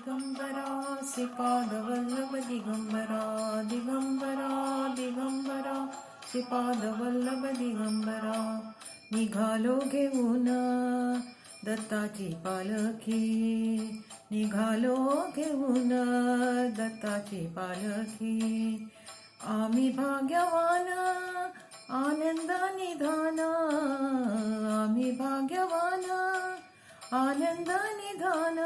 दिगंबरा श्रीपादवल्लभ दिगंबरा दिगंबरा दिगंबरा श्रीपादवल्लभ दिगंबरा निघालो घेऊन दत्ताची पालखी निघालो घेऊन दत्ताची पालखी आम्ही भाग्यवान आनंद निधान आम्ही भाग्यवान आनंद निधान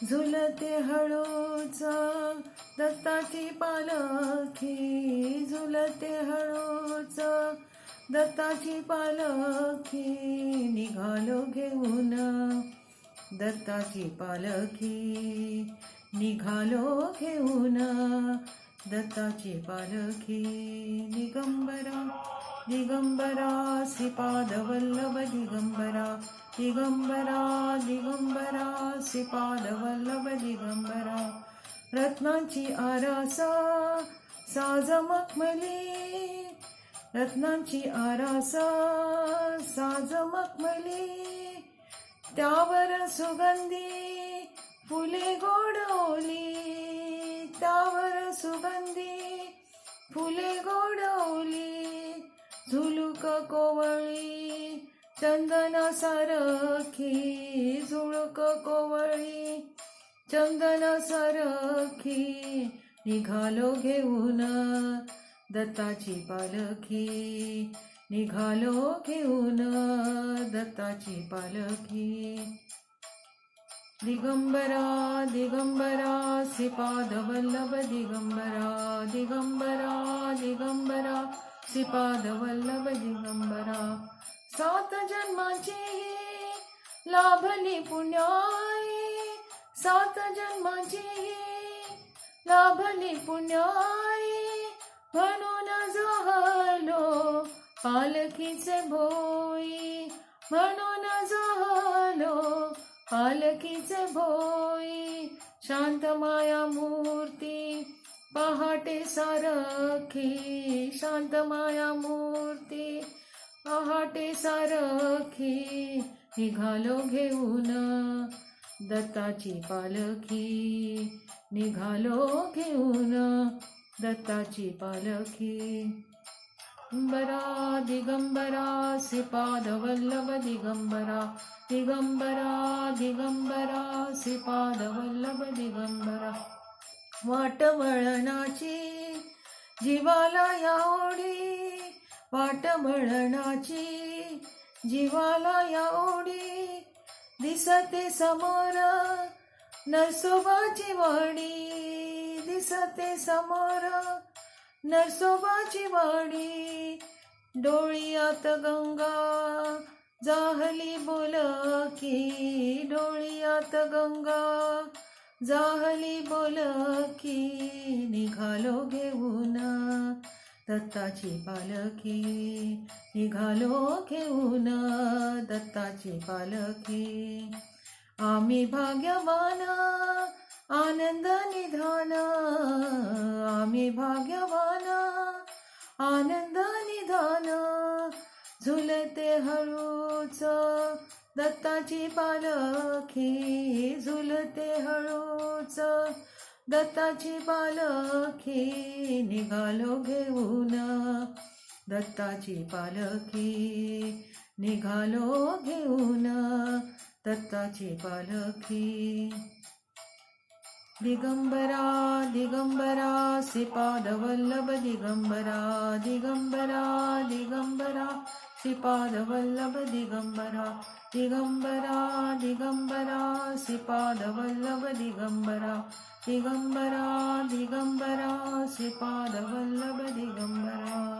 झुलते हळूच दत्ताची पालखी झुलते हळूच दत्ताची पालखी निघालो घेऊन दत्ताची पालखी निघालो घेऊन दत्ताची पालखी दिगंबरा दिगंबरा श्रीपादवल्लभ दिगंबरा दिगंबरा दिगंबरा श्रीपादवल्लभ दिगंबरा रत्नांची आरास साज मखमली रत्नांची आरास साज मखमली त्यावर सुगंधी फुले गोडवली त्यावर सुगंधी फुले गोडवली झुलुक कोवळी चंदन सारखी झुळुक कोवळी चंदन सारखी निघालो घेऊन दत्ताची पालखी निघालो घेऊन दत्ताची पालखी दिगंबरा दिगंबरा श्रीपादवल्लभ दिगंबरा दिगंबरा दिगंबरा श्रीपादवल्लभ दिगंबरा सात जन्माची लाभली पुण्याई सात जन्माची लाभली पुण्याई म्हणून झालो पालखीचे भोई म्हणून झालो पालखीचे भोई शांत माया मूर्ती पहाटे सारखी शांत माया मूर्ती पहाटे सारखी निघालो घेऊन दत्ताची पालखी निघालो घेऊन दत्ताची पालखी दिगंबरा दिगंबरा श्रीपादवल्लभ दिगंबरा दिगंबरा दिगंबरा श्रीपादवल्लभ दिगंबरा वाट वळणाची जीवाला या ओढी वाट वळणाची जीवाला या ओढी दिसते समोर नरसोबाची वाडी दिसते समोर नरसोबाची वाडी डोळ्यात गंगा जाहली बोलकी डोळ्यात गंगा जाहली बोलकी निघालो घेऊन दत्ताची पालखी निघालो घेऊन दत्ताची पालखी आम्ही भाग्यवान आनंद निधान आम्ही भाग्यवान आनंद निधान झुलते हळूच दत्ताची पालखी झुलते हळूच दत्ताची पालखी निघालो घेऊन दत्ताची पालखी निघालो घेऊन दत्ताची पालखी दिगंबरा दिगंबरा श्रीपादवल्लभ दिगंबरा दिगंबरा दिगंबरा श्रीपादवल्लभ दिगंबरा दिगंबरा दिगंबरा श्रीपादवल्लभ दिगंबरा दिगंबरा दिगंबरा श्रीपादवल्लभ दिगंबरा